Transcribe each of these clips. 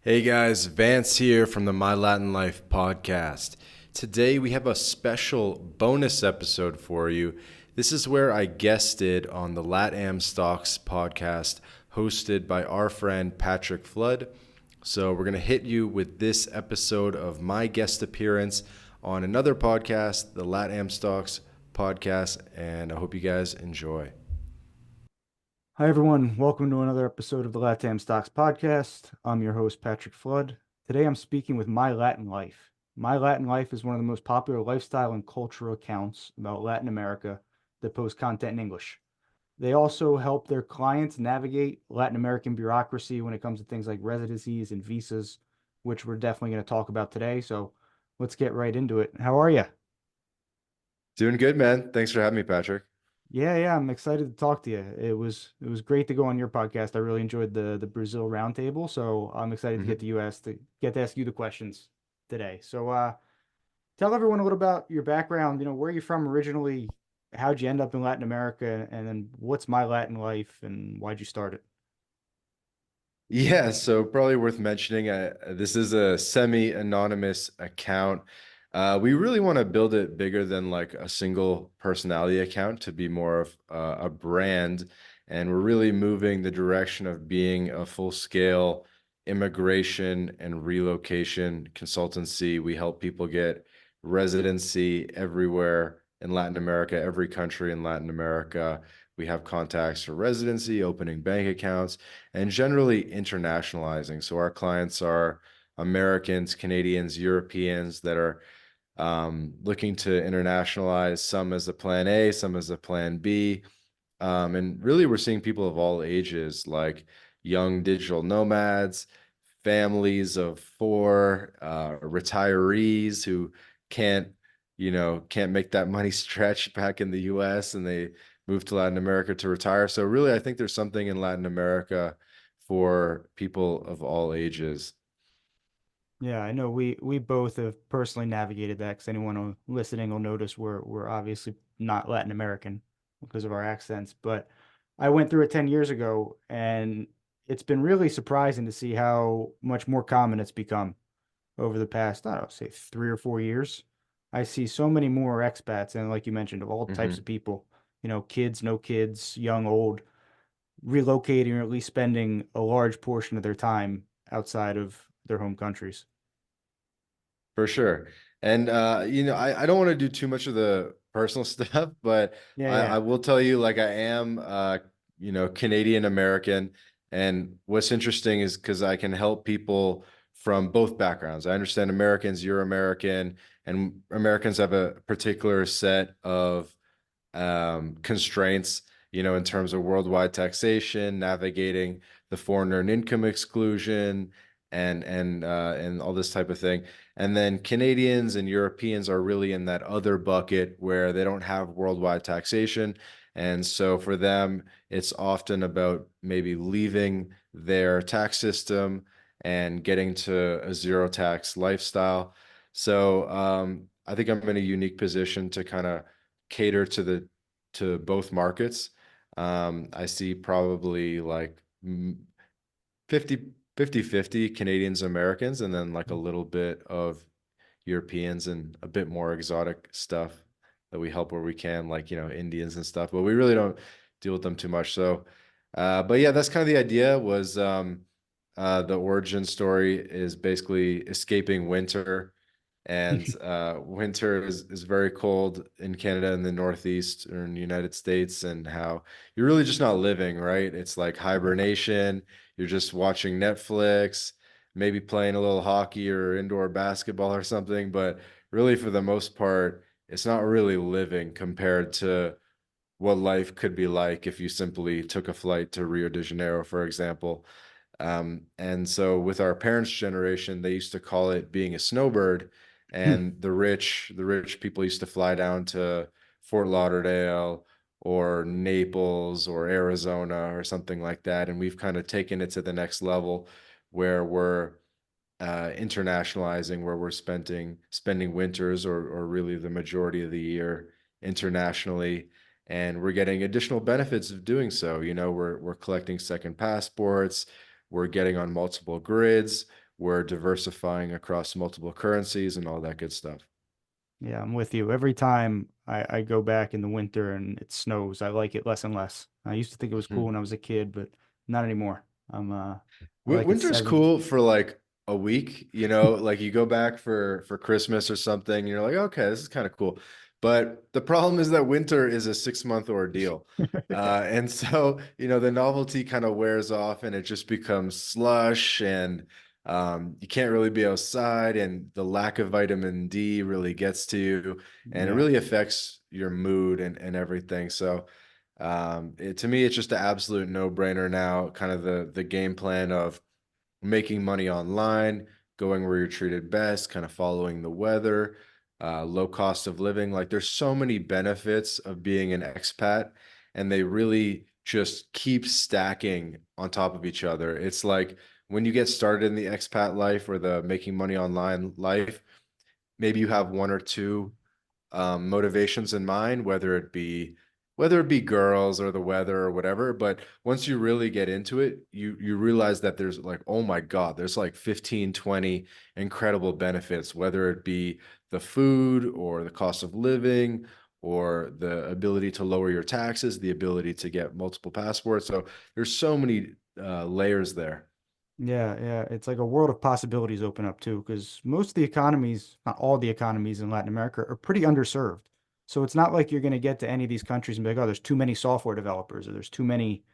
Hey guys, Vance here from the MyLatinLife podcast. Today we have a special bonus episode for you. This is where I guested on the LatAm Stocks podcast hosted by our friend Patrick Flood. So we're going to hit you with this episode of my guest appearance on another podcast, the LatAm Stocks podcast, and I hope you guys enjoy. Hi, everyone. Welcome to another episode of the LatAm Stocks podcast. I'm your host, Patrick Flood. Today, I'm speaking with MyLatinLife. MyLatinLife is one of the most popular lifestyle and cultural accounts about Latin America that post content in English. They also help their clients navigate Latin American bureaucracy when it comes to things like residencies and visas, which we're definitely going to talk about today. So let's get right into it. How are you? Doing good, man. Thanks for having me, Patrick. Yeah, I'm excited to talk to you. It was great to go on your podcast. I really enjoyed the Brazil roundtable, so I'm excited to get Mhm. to get to ask you the questions today. So tell everyone a little about your background, where you're from originally, how'd you end up in Latin America, and then what's My Latin Life and why'd you start it? Yeah, so probably worth mentioning, this is a semi-anonymous account. We really want to build it bigger than like a single personality account to be more of a brand. And we're really moving the direction of being a full-scale immigration and relocation consultancy. We help people get residency everywhere in Latin America, every country in Latin America. We have contacts for residency, opening bank accounts and generally internationalizing. So our clients are Americans, Canadians, Europeans that are looking to internationalize, some as a plan A, some as a plan B. And really, we're seeing people of all ages, like young digital nomads, families of four, retirees who can't, can't make that money stretch back in the US and they move to Latin America to retire. So really, I think there's something in Latin America for people of all ages. Yeah, I know we both have personally navigated that because listening will notice we're obviously not Latin American because of our accents. But I went through it 10 years ago, and it's been really surprising to see how much more common it's become over the past, I don't know, say 3 or 4 years. I see so many more expats, and like you mentioned, of all types of Hmm. people, kids, no kids, young, old, relocating or at least spending a large portion of their time outside of their home countries. For sure. And I don't want to do too much of the personal stuff, but Yeah, I yeah. will tell you, like I am Canadian American. And what's interesting is because I can help people from both backgrounds. I understand Americans, you're American, and Americans have a particular set of constraints, in terms of worldwide taxation, navigating the foreign earned income exclusion, and all this type of thing. And then Canadians and Europeans are really in that other bucket where they don't have worldwide taxation. And so for them, it's often about maybe leaving their tax system and getting to a zero tax lifestyle. So I think I'm in a unique position to kind of cater to both markets. I see probably like 50 Canadians, Americans, and then like a little bit of Europeans and a bit more exotic stuff that we help where we can, like, Indians and stuff, but we really don't deal with them too much. So, but yeah, that's kind of the idea was the origin story is basically escaping winter and winter is very cold in Canada and the Northeast or in the United States, and how you're really just not living, right? It's like Yeah. hibernation. You're just watching Netflix, maybe playing a little hockey or indoor basketball or something, but really for the most part, it's not really living compared to what life could be like if you simply took a flight to Rio de Janeiro, for example. And so with our parents' generation, they used to call it being a snowbird. And the rich people used to fly down to Fort Lauderdale or Naples or Arizona or something like that. And we've kind of taken it to the next level where we're internationalizing, where we're spending winters or really the majority of the year internationally, and we're getting additional benefits of doing so. We're collecting second passports, we're getting on multiple grids, we're diversifying across multiple currencies and all that good stuff. Yeah, I'm with you. Every time I go back in the winter and it snows, I like it less and less. I used to think it was cool Hmm. when I was a kid, but not anymore. I like it Winter's 70. cool for like a week, like you go back for Christmas or something, and you're like, okay, this is kind of cool. But the problem is that winter is a 6 month ordeal. And so, the novelty kind of wears off and it just becomes slush and you can't really be outside and the lack of vitamin D really gets to you and it Yeah. really affects your mood and everything. So, to me, it's just an absolute no-brainer now, kind of the game plan of making money online, going where you're treated best, kind of following the weather, low cost of living. Like there's so many benefits of being an expat, and they really just keep stacking on top of each other. It's like when you get started in the expat life or the making money online life, maybe you have one or two motivations in mind, whether it be girls or the weather or whatever. But once you really get into it, you realize that there's like, oh my God, there's like 15, 20 incredible benefits, whether it be the food or the cost of living or the ability to lower your taxes, the ability to get multiple passports. So there's so many layers there. Yeah, yeah. It's like a world of possibilities open up too, because most of the economies, not all the economies in Latin America, are pretty underserved. So it's not like you're going to get to any of these countries and be like, oh, there's too many software developers or there's too many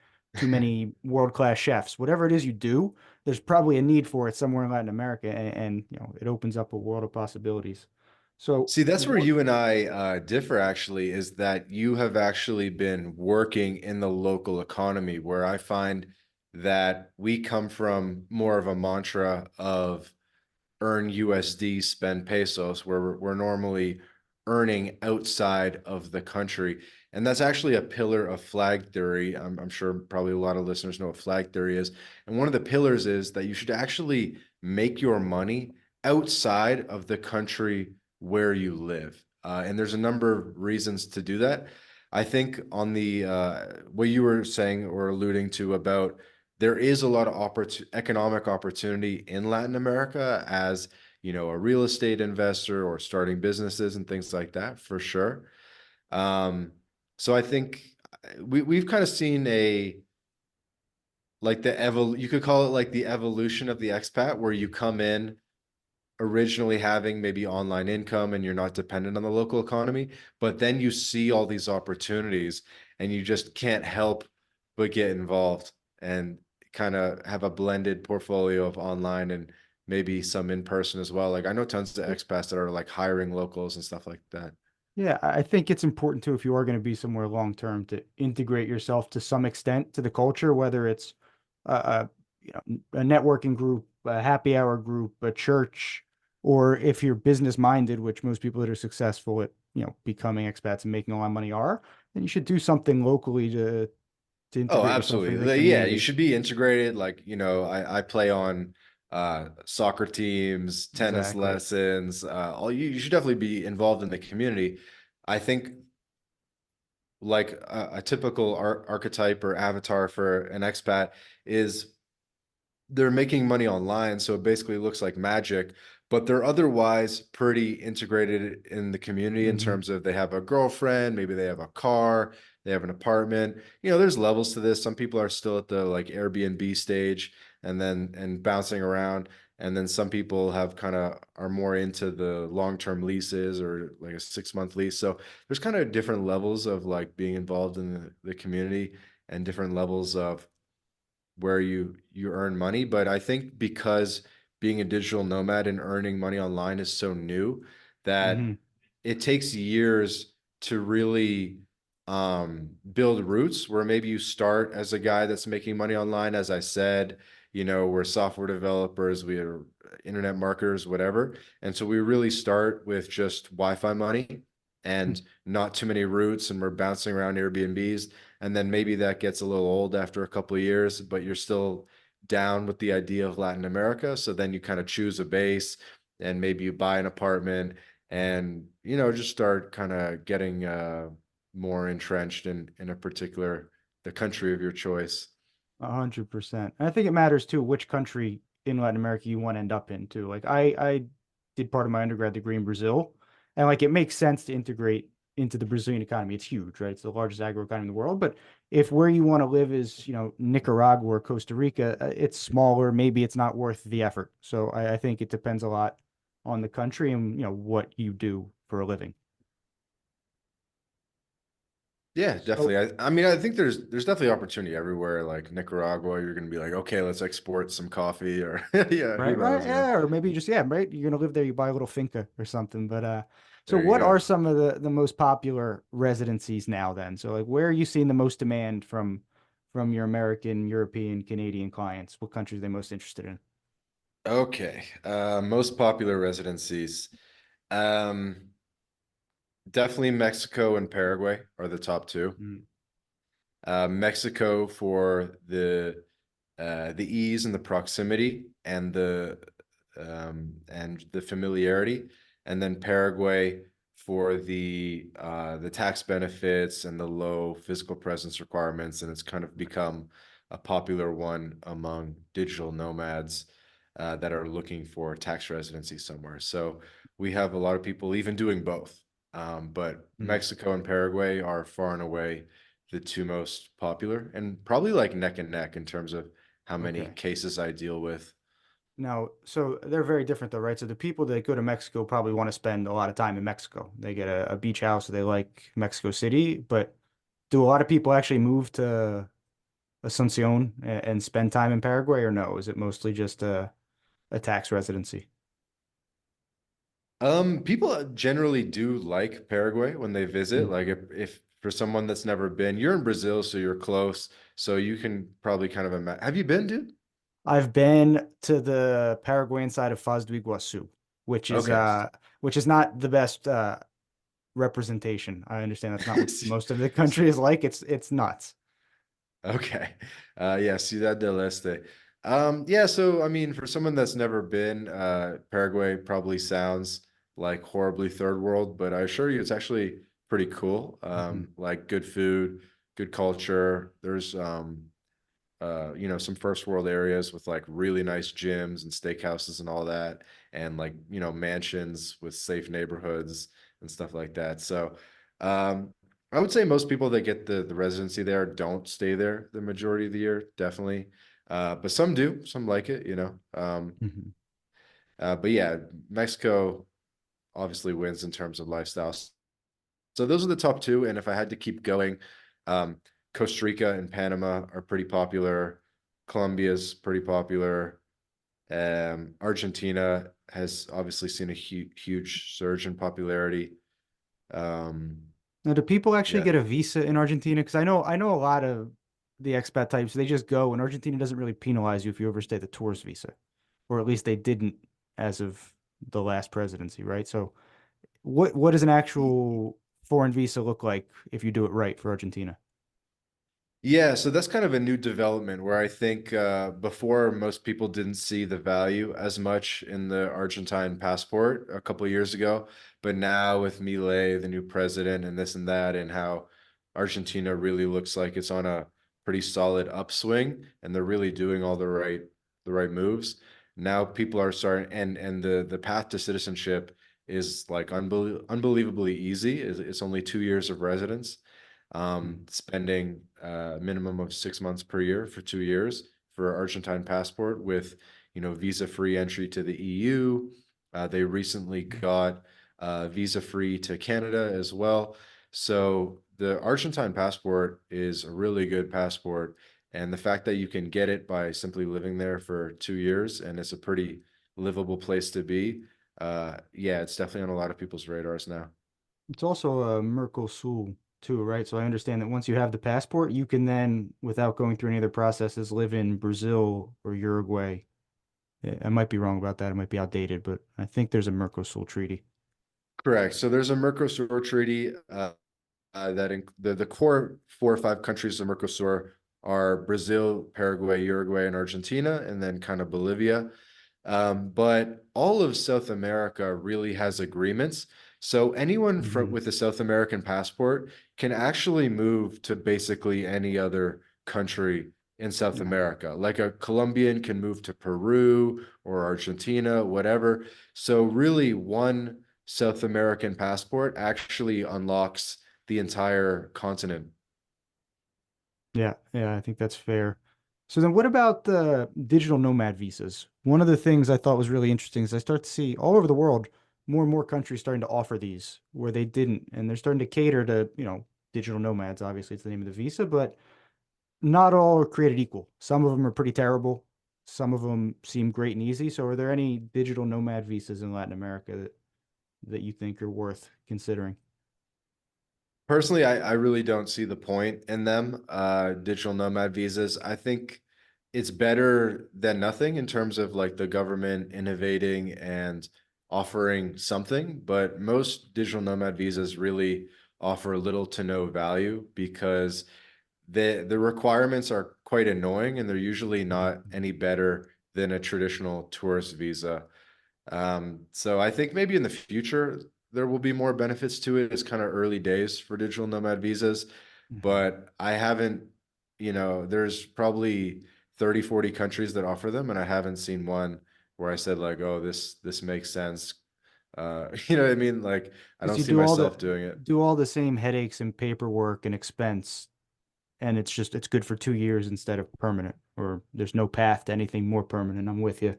world-class chefs. Whatever it is you do, there's probably a need for it somewhere in Latin America, and it opens up a world of possibilities. So See, that's where what? you and I differ actually, is that you have actually been working in the local economy, where I find that we come from more of a mantra of earn USD, spend pesos, where we're normally earning outside of the country. And that's actually a pillar of flag theory. I'm sure probably a lot of listeners know what flag theory is. And one of the pillars is that you should actually make your money outside of the country where you live. And there's a number of reasons to do that. I think on the what you were saying or alluding to about there is a lot of economic opportunity in Latin America as a real estate investor or starting businesses and things like that, for sure. Um, so I think we've kind of seen you could call it like the evolution of the expat, where you come in originally having maybe online income and you're not dependent on the local economy, but then you see all these opportunities and you just can't help but get involved and kind of have a blended portfolio of online and maybe some in person as well. Like I know tons of expats that are like hiring locals and stuff like that. Yeah, I think it's important too, if you are going to be somewhere long term, to integrate yourself to some extent to the culture, whether it's a a networking group, a happy hour group, a church, or if you're business minded, which most people that are successful at becoming expats and making a lot of money are, then you should do something locally to Oh, integrate yourself into the absolutely. Yeah, you community. should be integrated. Like, I play on soccer teams, tennis Exactly. lessons, all you should definitely be involved in the community. I think like a typical archetype or avatar for an expat is they're making money online, so it basically looks like magic, but they're otherwise pretty integrated in the community in Hmm. terms of they have a girlfriend, maybe they have a car, they have an apartment. There's levels to this. Some people are still at the like Airbnb stage and bouncing around. And then some people have kind of are more into the long-term leases or like a 6 month lease. So there's kind of different levels of like being involved in the community and different levels of where you earn money. But I think because being a digital nomad and earning money online is so new that Hmm. it takes years to really build roots, where maybe you start as a guy that's making money online, as I said, we're software developers, we are internet marketers, whatever. And so we really start with just Wi-Fi money and not too many roots, and we're bouncing around Airbnbs. And then maybe that gets a little old after a couple of years, but you're still down with the idea of Latin America. So then you kind of choose a base and maybe you buy an apartment and just start kind of getting more entrenched in a particular the country of your choice. 100%. And I think it matters too which country in Latin America you want to end up in too. Like I did part of my undergrad degree in Brazil, and like it makes sense to integrate into the Brazilian economy. It's huge, right? It's the largest agro economy in the world. But if where you want to live is, Nicaragua or Costa Rica, it's smaller. Maybe it's not worth the effort. So I think it depends a lot on the country and what you do for a living. Yeah, So definitely. I mean, I think there's definitely opportunity everywhere. Like Nicaragua, you're gonna be like, okay, let's export some coffee, or yeah, who right, knows, man. yeah, or maybe just yeah, right. You're gonna live there, you buy a little finca or something. But so There you what go. are some of the most popular residencies now then? So like where are you seeing the most demand from your American, European, Canadian clients? What countries are they most interested in? Okay, most popular residencies. Um, Definitely Mexico and Paraguay are the top two. Mm, Mexico for the ease and the proximity and the familiarity, and then Paraguay for the tax benefits and the low physical presence requirements, and it's kind of become a popular one among digital nomads that are looking for tax residency somewhere. So we have a lot of people even doing both. But mm, Mexico and Paraguay are far and away the two most popular, and probably like neck and neck in terms of how many okay. cases I deal with. Now, so they're very different though, right? So the people that go to Mexico probably want to spend a lot of time in Mexico. They get a beach house, so they like Mexico City, but do a lot of people actually move to Asuncion and spend time in Paraguay, or no? Is it mostly just a tax residency? People generally do like Paraguay when they visit. Mm. Like if for someone that's never been, you're in Brazil, so you're close, so you can probably kind of imagine. Have you been, dude? I've been to the Paraguayan side of Foz do Iguaçu, which is Okay. not the best representation. I understand that's not what most of the country is like. It's nuts. Okay. Yeah, Ciudad del Este. Yeah, so I mean, for someone that's never been, Paraguay probably sounds like horribly third world, but I assure you it's actually pretty cool. Hmm. Like good food, good culture. There's some first world areas with like really nice gyms and steakhouses and all that, and like, mansions with safe neighborhoods and stuff like that. So, um, I would say most people that get the residency there don't stay there the majority of the year, definitely. But some do, some like it. Hmm. But yeah, Mexico obviously wins in terms of lifestyles. So those are the top two. And if I had to keep going, um, Costa Rica and Panama are pretty popular. Colombia's pretty popular. Argentina has obviously seen a huge surge in popularity. Um, Now, do people actually yeah. get a visa in Argentina? Because I know a lot of the expat types, they just go, and Argentina doesn't really penalize you if you overstay the tourist visa, or at least they didn't as of the last presidency, right? So, what does an actual foreign visa look like if you do it right for Argentina? Yeah, so that's kind of a new development where I think before most people didn't see the value as much in the Argentine passport a couple of years ago, but now with Milei, the new president, and this and that, and how Argentina really looks like it's on a pretty solid upswing, and they're really doing all the right moves. Now people are starting, and the path to citizenship is like unbelievably easy. It's only 2 years of residence, Mhm. spending a minimum of 6 months per year for 2 years for Argentine passport with, visa-free entry to the EU. They recently got visa-free to Canada as well. So the Argentine passport is a really good passport. And the fact that you can get it by simply living there for 2 years, and it's a pretty livable place to be. Yeah, it's definitely on a lot of people's radars now. It's also a Mercosul too, right? So I understand that once you have the passport, you can then, without going through any other processes, live in Brazil or Uruguay. I might be wrong about that. It might be outdated, but I think there's a Mercosul treaty. Correct. So there's a Mercosur treaty the core 4 or 5 countries of Mercosur are Brazil, Paraguay, Uruguay, and Argentina, and then kind of Bolivia. But all of South America really has agreements. So anyone Hmm. with a South American passport can actually move to basically any other country in South Yeah. America. Like a Colombian can move to Peru or Argentina, whatever. So really one South American passport actually unlocks the entire continent. Yeah, yeah, I think that's fair. So then what about the digital nomad visas? One of the things I thought was really interesting is I start to see all over the world more and more countries starting to offer these where they didn't, and they're starting to cater to, digital nomads. Obviously, it's the name of the visa, but not all are created equal. Some of them are pretty terrible. Some of them seem great and easy. So are there any digital nomad visas in Latin America that you think are worth considering? Personally, I really don't see the point in them, digital nomad visas. I think it's better than nothing in terms of like the government innovating and offering something, but most digital nomad visas really offer little to no value because the requirements are quite annoying and they're usually not Mhm. any better than a traditional tourist visa. So I think maybe in the future there will be more benefits to it. It's kind of early days for digital nomad visas, Mhm. but I haven't, there's probably 30, 40 countries that offer them, and I haven't seen one where I said like, oh, this makes sense. You know what I mean? Like I Because don't you see do all myself the doing it. do all the same headaches and paperwork and expense, and it's good for 2 years instead of permanent, or there's no path to anything more permanent. I'm with you.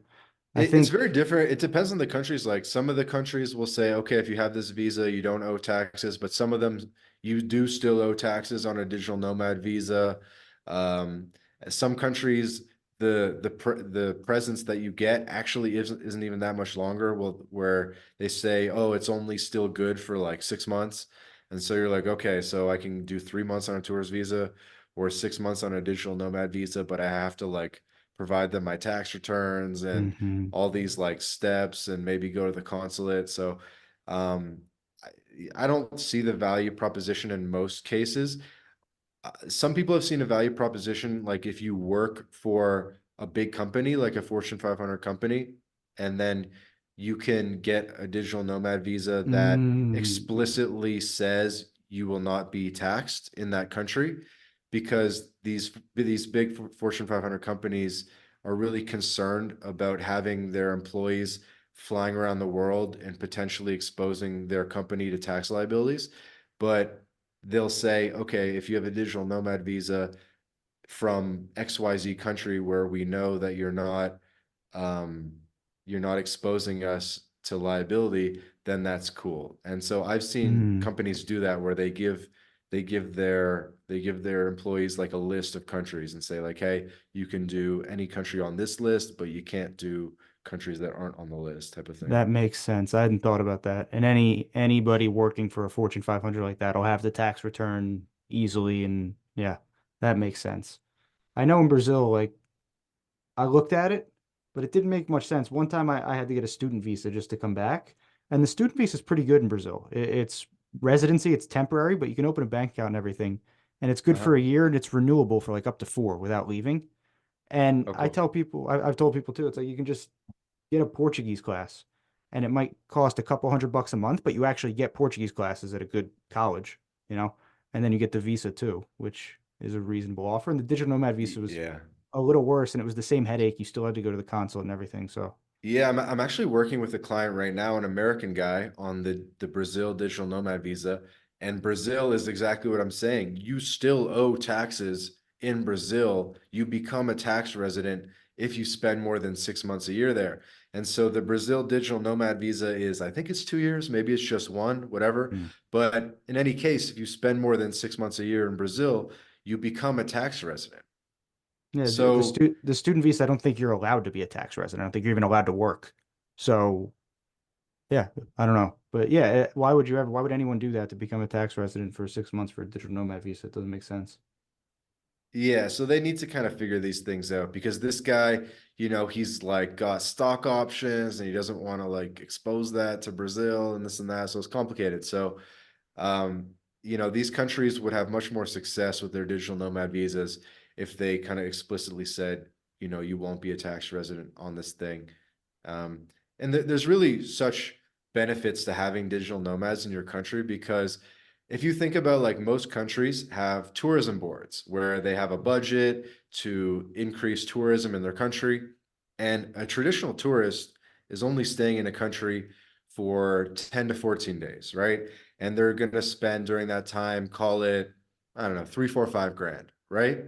I It's think very different. It depends on the countries. Like some of the countries will say, okay, if you have this visa, you don't owe taxes, but some of them you do still owe taxes on a digital nomad visa. Um, some countries, the presence that you get actually isn't even that much longer. Well, where they say, oh, it's only still good for like 6 months, and so you're like, okay, so I can do 3 months on a tourist visa or 6 months on a digital nomad visa, but I have to like provide them my tax returns and mhm. all these like steps and maybe go to the consulate. So um, I don't see the value proposition in most cases. Some people have seen a value proposition like if you work for a big company, like a Fortune 500 company, and then you can get a digital nomad visa that Mm, explicitly says you will not be taxed in that country because these big Fortune 500 companies are really concerned about having their employees flying around the world and potentially exposing their company to tax liabilities. But they'll say, okay, if you have a digital nomad visa from XYZ country where we know that um, you're not exposing us to liability, then that's cool. And so I've seen mm. companies do that where they give their employees like a list of countries and say like, hey, you can do any country on this list, but you can't do countries that aren't on the list type of thing. That makes sense. I hadn't thought about that. And anybody working for a Fortune 500 like that will have the tax return easily, and yeah, that makes sense. I know in Brazil, like I looked at it, but it didn't make much sense. One time I had to get a student visa just to come back, and the student visa is pretty good in Brazil. It's residency, it's temporary, but you can open a bank account and everything, and it's good for Uh-huh. a year, and it's renewable for like up to 4 without leaving. And Oh, I cool. tell people, I've told people too, it's like you can just get a Portuguese class, and it might cost a couple $100 a month, but you actually get Portuguese classes at a good college, you know, and then you get the visa too, which is a reasonable offer. And the digital nomad visa was Yeah. a little worse, and it was the same headache. You still had to go to the consulate and everything. So, Yeah, I'm actually working with a client right now, an American guy on the Brazil digital nomad visa. And Brazil is exactly what I'm saying. You still owe taxes in Brazil. You become a tax resident if you spend more than 6 months a year there. And so the Brazil digital nomad visa is, I think it's 2 years, maybe it's just one, whatever. hmm. But in any case, if you spend more than 6 months a year in Brazil, you become a tax resident. Yeah, So the student visa, I don't think you're allowed to be a tax resident. I don't think you're even allowed to work. So, yeah, I don't know. But yeah, why would anyone do that to become a tax resident for 6 months for a digital nomad visa? It doesn't make sense. yeah, so they need to kind of figure these things out because this guy, he's like got stock options and he doesn't want to like expose that to Brazil and this and that. So it's complicated. So, um, these countries would have much more success with their digital nomad visas if they kind of explicitly said, you won't be a tax resident on this thing. And there's really such benefits to having digital nomads in your country because if you think about like most countries have tourism boards where they have a budget to increase tourism in their country, and a traditional tourist is only staying in a country for 10 to 14 days, right? And they're going to spend during that time, call it, I don't know, 3, 4, 5 grand, right?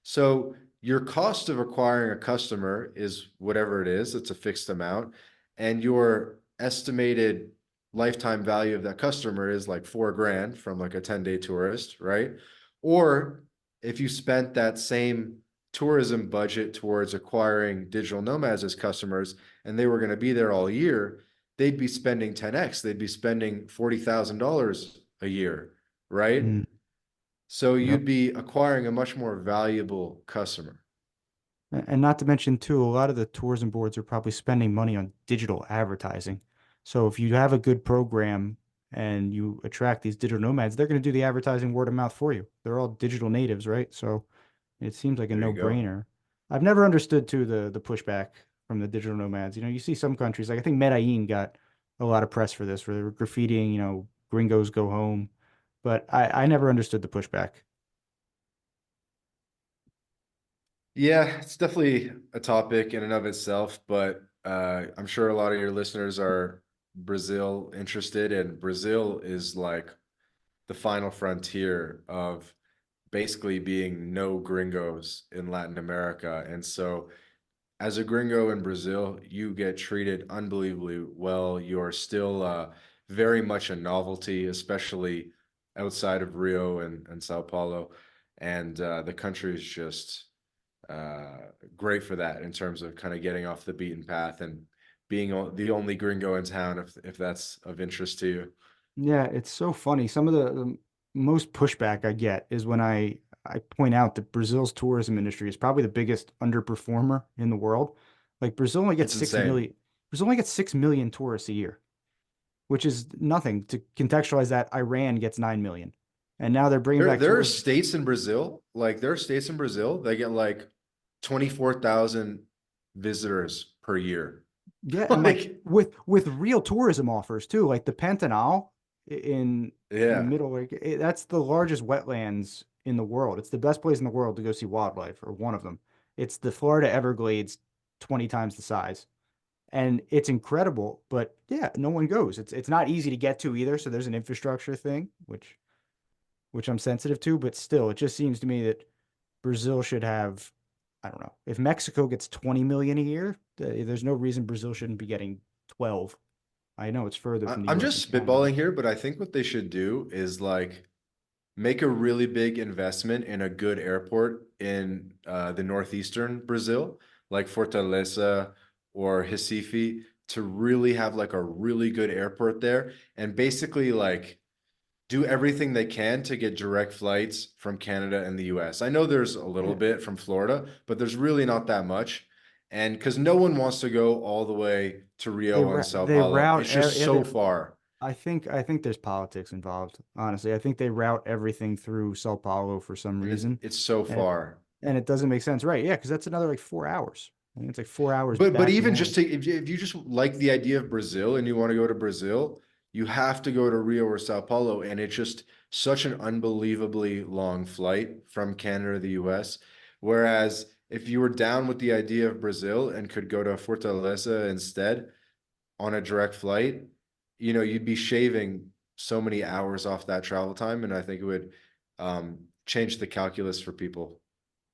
So your cost of acquiring a customer is whatever it is, it's a fixed amount, and your estimated lifetime value of that customer is like 4 grand from like a 10-day tourist, right? Or if you spent that same tourism budget towards acquiring digital nomads as customers and they were going to be there all year, they'd be spending 10x, they'd be spending $40,000 a year, right? Mm, So yep. you'd be acquiring a much more valuable customer. And not to mention too, a lot of the tourism boards are probably spending money on digital advertising. So if you have a good program and you attract these digital nomads, they're going to do the advertising word of mouth for you. They're all digital natives, right? So it seems like a There you go. no-brainer. I've never understood too the pushback from the digital nomads. You know, you see some countries, like I think Medellin got a lot of press for this, where they were graffitiing, gringos go home. But I never understood the pushback. Yeah, it's definitely a topic in and of itself, but I'm sure a lot of your listeners are Brazil interested, and Brazil is like the final frontier of basically being no gringos in Latin America. And so as a gringo in Brazil, you get treated unbelievably well. You're still very much a novelty, especially outside of Rio and Sao Paulo. And the country is just great for that in terms of kind of getting off the beaten path and being the only gringo in town, if that's of interest to you. Yeah, it's so funny. Some of the most pushback I get is when I point out that Brazil's tourism industry is probably the biggest underperformer in the world. Like Brazil only gets It's six insane. million. Brazil only gets 6 million tourists a year, which is nothing. To contextualize that, Iran gets 9 million, and now they're bringing back There are tourism. states in Brazil, like there are states in Brazil that get like 24,000 visitors per year. Yeah, and like Like, with real tourism offers too, like the Pantanal in the yeah. middle, like that's the largest wetlands in the world. It's the best place in the world to go see wildlife, or one of them. It's the Florida Everglades, 20 times the size. And it's incredible, but yeah, no one goes. It's not easy to get to either, so there's an infrastructure thing, which I'm sensitive to, but still, it just seems to me that Brazil should have, I don't know, if Mexico gets 20 million a year, there's no reason Brazil shouldn't be getting 12. I know it's further from the I'm US and just Canada, spitballing but here, but I think what they should do is like make a really big investment in a good airport in the northeastern Brazil, like Fortaleza or Recife, to really have like a really good airport there, and basically like do everything they can to get direct flights from Canada and the US. I know there's a little yeah, bit from Florida, but there's really not that much. And because no one wants to go all the way to Rio and Sao they Paulo, route it's just yeah, so far. I think there's politics involved, honestly. I think they route everything through Sao Paulo for some And reason. it's so And far. and it doesn't make sense. Right. Yeah, because that's another like 4 hours. I think it's like 4 hours But back even just north. to if you just like the idea of Brazil and you want to go to Brazil, you have to go to Rio or Sao Paulo, and it's just such an unbelievably long flight from Canada to the US. Whereas if you were down with the idea of Brazil and could go to Fortaleza instead on a direct flight, you'd be shaving so many hours off that travel time, and I think it would change the calculus for people.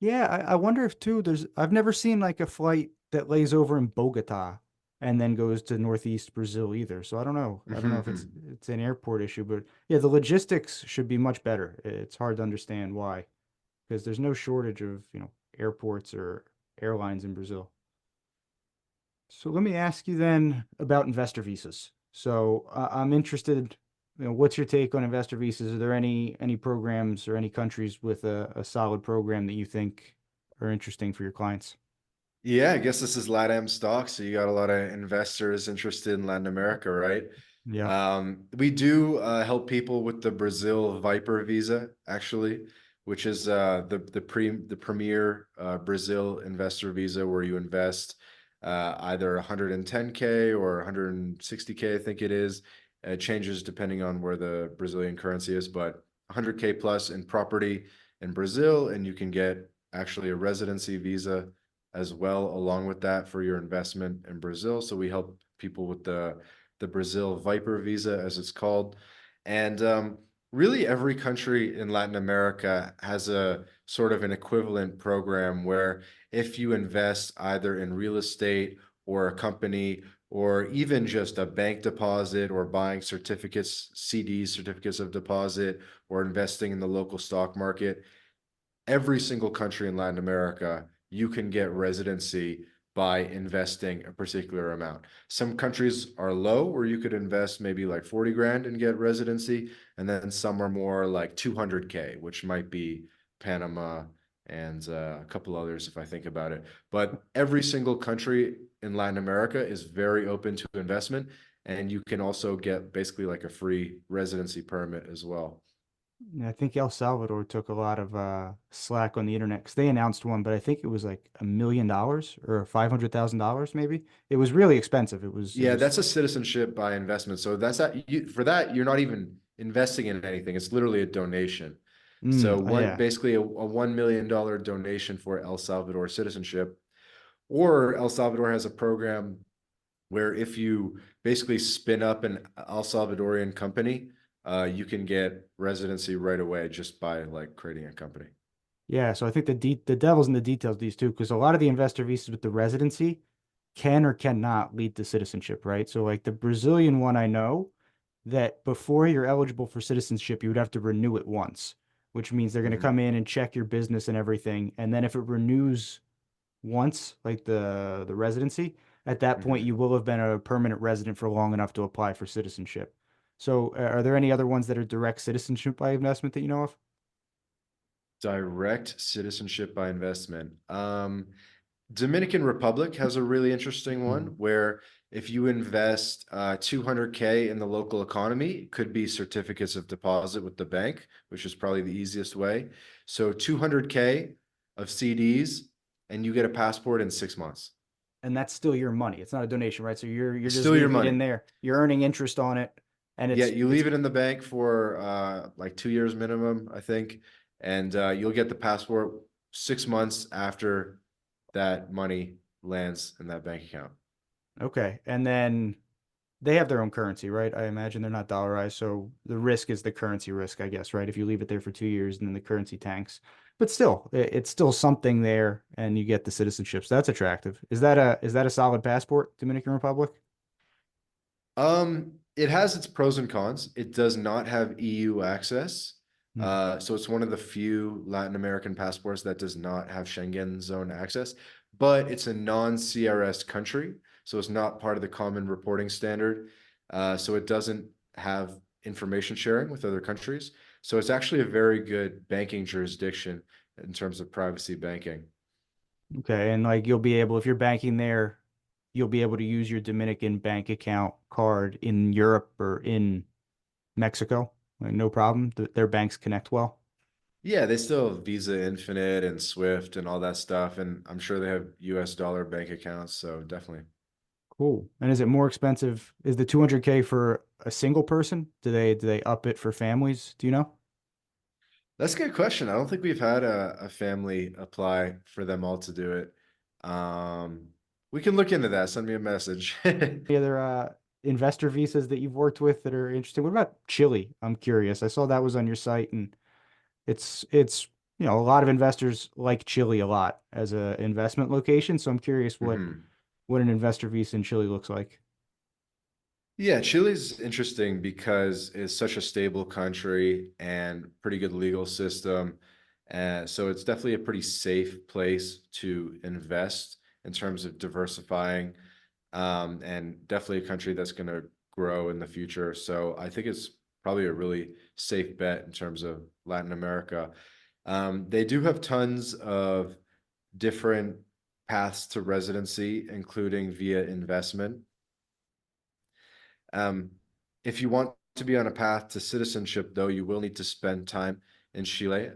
Yeah, I wonder if too I've never seen like a flight that lays over in Bogota and then goes to Northeast Brazil either. So I don't know. I don't know if it's Mhm. it's an airport issue, but yeah, the logistics should be much better. It's hard to understand why, because there's no shortage of, airports or airlines in Brazil. So let me ask you then about investor visas. So I'm interested, what's your take on investor visas? Are there any programs or any countries with a solid program that you think are interesting for your clients? Yeah, I guess this is LatAm Stocks, so you got a lot of investors interested in Latin America, right? Yeah. We do help people with the Brazil Viper visa, actually, which is the premier Brazil investor visa where you invest either 110K or 160K, I think it is, It changes depending on where the Brazilian currency is, but 100K plus in property in Brazil, and you can get actually a residency visa as well along with that for your investment in Brazil. So we help people with the Brazil Viper visa, as it's called. And really, every country in Latin America has a sort of an equivalent program where if you invest either in real estate or a company or even just a bank deposit or buying certificates, CDs, certificates of deposit, or investing in the local stock market, every single country in Latin America, you can get residency by investing a particular amount. Some countries are low where you could invest maybe like 40 grand and get residency. And then some are more like 200K, which might be Panama and a couple others if I think about it. But every single country in Latin America is very open to investment. And you can also get basically like a free residency permit as well. I think El Salvador took a lot of slack on the internet because they announced one, but I think it was like $1 million or $500,000 maybe. It was really expensive. It Yeah, was that's a citizenship by investment. So that's that you for that, you're not even investing in anything. It's literally a donation. So one yeah. basically a $1 million donation for El Salvador citizenship. Or El Salvador has a program where if you basically spin up an El Salvadorian company, you can get residency right away just by like creating a company. Yeah, so I think the devil's in the details these two because a lot of the investor visas with the residency can or cannot lead to citizenship, right? So like the Brazilian one, I know that before you're eligible for citizenship, you would have to renew it once, which means they're going to Mhm, come in and check your business and everything. And then if it renews once, like the residency, at that point mhm. you will have been a permanent resident for long enough to apply for citizenship. So are there any other ones that are direct citizenship by investment that you know of? Direct citizenship by investment. Dominican Republic has a really interesting one Mhm. where if you invest 200K in the local economy, it could be certificates of deposit with the bank, which is probably the easiest way. So 200K of CDs, and you get a passport in 6 months. And that's still your money. It's not a donation, right? So you're It's just still your leaving it in money. there. You're earning interest on it, and Yeah, it's you it's leave it in the bank for like 2 years minimum, I think, and you'll get the passport 6 months after that money lands in that bank account. okay. And then they have their own currency, right? I imagine they're not dollarized, so the risk is the currency risk, I guess, right? If you leave it there for 2 years and then the currency tanks, but still, it's still something there, and you get the citizenship. So that's attractive. Is that a solid passport, Dominican Republic? It has its pros and cons. It does not have EU access. Hmm. So it's one of the few Latin American passports that does not have Schengen zone access, but it's a non-CRS country, so it's not part of the common reporting standard. So it doesn't have information sharing with other countries. So it's actually a very good banking jurisdiction in terms of privacy banking. Okay, and like you'll be able, if you're banking there, you'll be able to use your Dominican bank account card in Europe or in Mexico. Like, no problem. Their banks connect well. Yeah, they still have Visa Infinite and Swift and all that stuff, and I'm sure they have US dollar bank accounts, so definitely. Cool. And is it more expensive? Is the 200K for a single person? Do they up it for families? Do you know? That's a good question. I don't think we've had a family apply for them all to do it. We can look into that. Send me a message. Any other investor visas that you've worked with that are interesting? What about Chile? I'm curious. I saw that was on your site, and it's a lot of investors like Chile a lot as a investment location. So I'm curious Mhm. what an investor visa in Chile looks like. Yeah, Chile's interesting because it's such a stable country and pretty good legal system. So it's definitely a pretty safe place to invest in terms of diversifying, and definitely a country that's going to grow in the future. So I think it's probably a really safe bet in terms of Latin America. They do have tons of different paths to residency, including via investment. Um, if you want to be on a path to citizenship, though, you will need to spend time in Chile,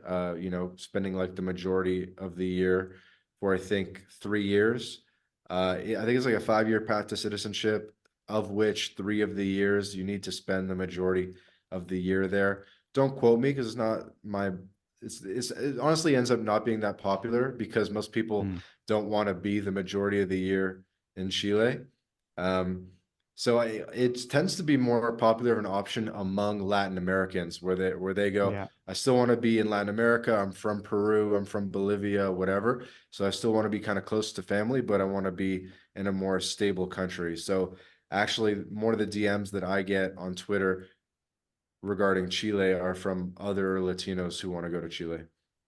spending like the majority of the year for, I think, 3 years. I think it's like a 5 year path to citizenship. of which 3 of the years you need to spend the majority of the year there. Don't quote me because it's not my it honestly ends up not being that popular because most people Mm, don't want to be the majority of the year in Chile. Um, it tends to be more popular of an option among Latin Americans where they go, yeah. I still want to be in Latin America. I'm from Peru, I'm from Bolivia, whatever. So I still want to be kind of close to family, but I want to be in a more stable country. So actually, more of the DMs that I get on Twitter regarding Chile are from other Latinos who want to go to Chile.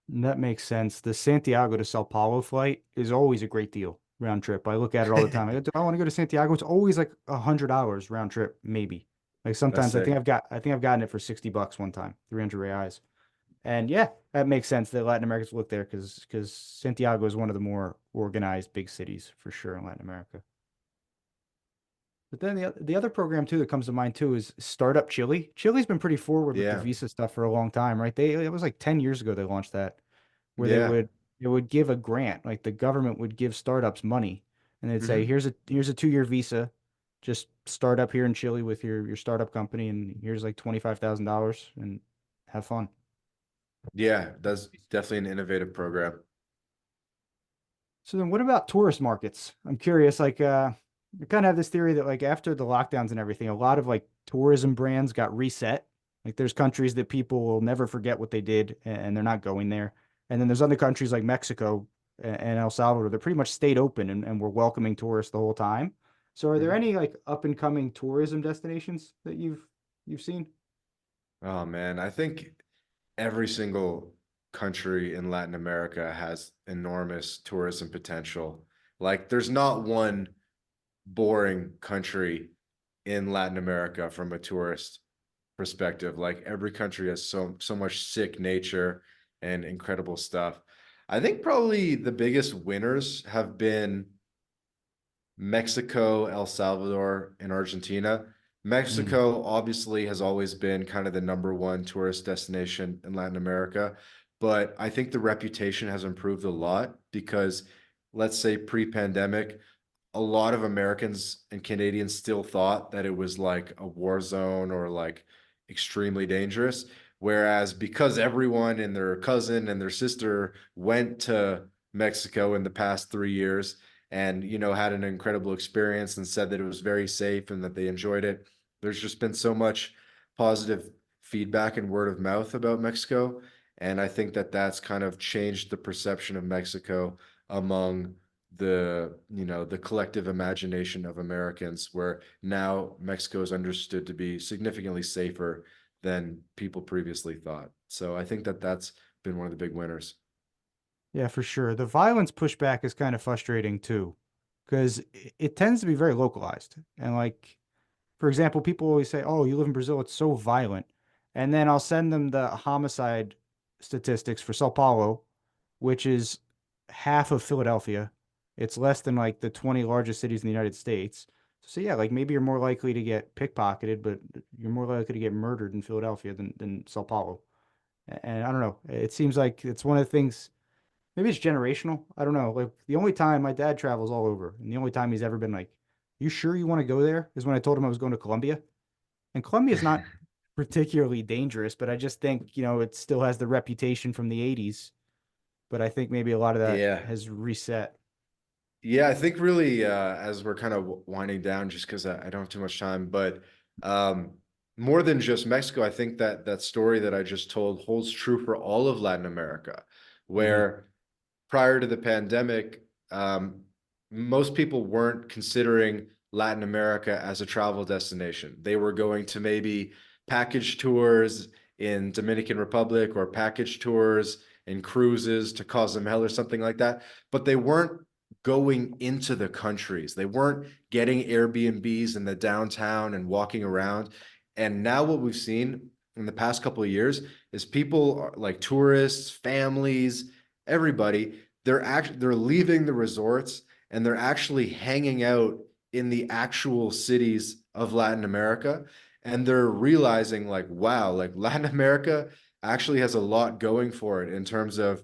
That makes sense. The Santiago to Sao Paulo flight is always a great deal round trip. I look at it all the time. I go, do I want to go to Santiago? It's always like $100 round trip, maybe. Like That's sometimes sick. I think I've gotten it for $60 one time, 300 reais. And yeah, that makes sense that Latin Americans look there because Santiago is one of the more organized big cities for sure in Latin America. But then the other program too that comes to mind too is Startup Chile. Chile's been pretty forward with the Yeah. visa stuff for a long time, right? It was like 10 years ago they launched that where Yeah. they would give a grant, like the government would give startups money and they'd say, Hmm. here's a 2-year visa. Just start up here in Chile with your startup company and here's like $25,000 and have fun. Yeah. That's definitely an innovative program. So then what about tourist markets? I'm curious, like I kind of have this theory that like after the lockdowns and everything, a lot of like tourism brands got reset. Like there's countries that people will never forget what they did and they're not going there. And then there's other countries like Mexico and El Salvador that pretty much stayed open and were welcoming tourists the whole time. So are there Mhm. any like up and coming tourism destinations that you've seen? Oh man, I think every single country in Latin America has enormous tourism potential. Like, there's not one boring country in Latin America from a tourist perspective. Like, every country has so much sick nature and incredible stuff. I think probably the biggest winners have been Mexico, El Salvador, and Argentina. Mm, Mexico obviously has always been kind of the number one tourist destination in Latin America, but I think the reputation has improved a lot because, let's say, pre-pandemic, a lot of Americans and Canadians still thought that it was like a war zone or like extremely dangerous. Whereas because everyone and their cousin and their sister went to Mexico in the past 3 years and, had an incredible experience and said that it was very safe and that they enjoyed it, there's just been so much positive feedback and word of mouth about Mexico. And I think that that's kind of changed the perception of Mexico among the collective imagination of Americans, where now Mexico is understood to be significantly safer than people previously thought. So I think that that's been one of the big winners. yeah, for sure. The violence pushback is kind of frustrating too, because it tends to be very localized. And like for example, people always say, "Oh, you live in Brazil, it's so violent." And then I'll send them the homicide statistics for Sao Paulo, which is half of Philadelphia. It's less than like the 20 largest cities in the United States. So yeah, like maybe you're more likely to get pickpocketed, but you're more likely to get murdered in Philadelphia than Sao Paulo. And I don't know. It seems like it's one of the things, maybe it's generational. I don't know. Like the only time my dad travels all over, and the only time he's ever been like, "You sure you want to go there?" is when I told him I was going to Colombia. And Colombia is not particularly dangerous, but I just think, it still has the reputation from the 80s. But I think maybe a lot of that Yeah. has reset. Yeah, I think really as we're kind of winding down, just because I don't have too much time, but um, more than just Mexico, I think that that story that I just told holds true for all of Latin America, Hmm. where prior to the pandemic, most people weren't considering Latin America as a travel destination. They were going to maybe package tours in Dominican Republic or package tours and cruises to Cozumel or something like that, but they weren't going into the countries. They weren't getting Airbnbs in the downtown and walking around. And now what we've seen in the past couple of years is people like tourists, families, everybody, they're leaving the resorts and they're actually hanging out in the actual cities of Latin America, and they're realizing like, wow, like Latin America actually has a lot going for it in terms of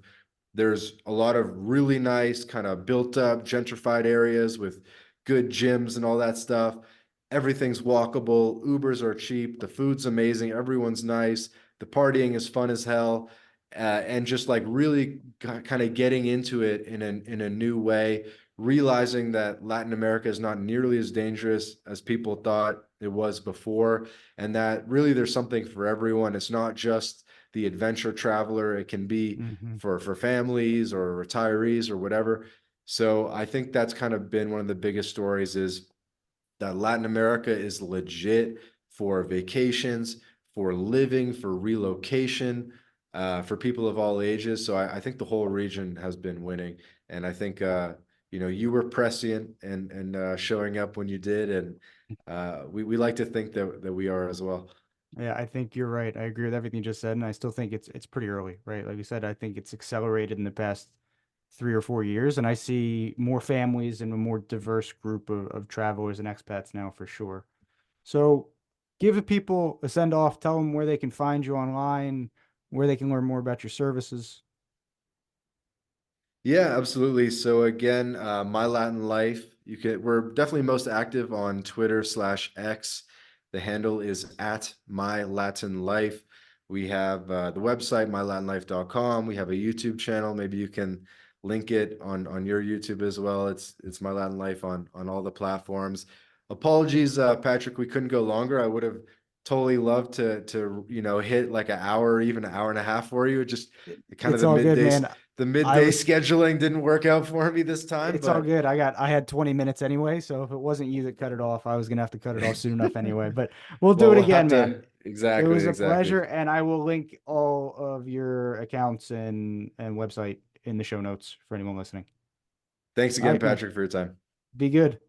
there's a lot of really nice kind of built up gentrified areas with good gyms and all that stuff. everything's walkable, Ubers are cheap, the food's amazing, everyone's nice, the partying is fun as hell, and just like really kind of getting into it in a new way, realizing that Latin America is not nearly as dangerous as people thought it was before, and that really there's something for everyone. It's not just the adventure traveler; it can be Hmm. for families or retirees or whatever. So I think that's kind of been one of the biggest stories is that Latin America is legit for vacations, for living, for relocation, for people of all ages. So I think the whole region has been winning, and I think you were prescient and showing up when you did, and we like to think that we are as well. Yeah, I think you're right. I agree with everything you just said, and I still think it's pretty early, right? Like you said, I think it's accelerated in the past 3 or 4 years, and I see more families and a more diverse group of travelers and expats now for sure. So give the people a send off, tell them where they can find you online, where they can learn more about your services. Yeah, absolutely. So again, My Latin Life, we're definitely most active on Twitter/X. The handle is at My Latin Life. We have the website, mylatinlife.com. We have a YouTube channel. Maybe you can link it on your YouTube as well. It's My Latin Life on all the platforms. Apologies, Patrick, we couldn't go longer. I would have totally loved to hit like an hour, even an hour and a half for you. Just kind of It's all good, man. the I midday was scheduling didn't work out for me this time, It's all but good. I had 20 minutes anyway, so if it wasn't you that cut it off, I was gonna have to cut it off soon enough anyway. But we'll do well, it we'll have again, man. to It was a exactly. pleasure, and I will link all of your accounts and website in the show notes for anyone listening. Thanks All again, right, man. Patrick, for your time. Be good.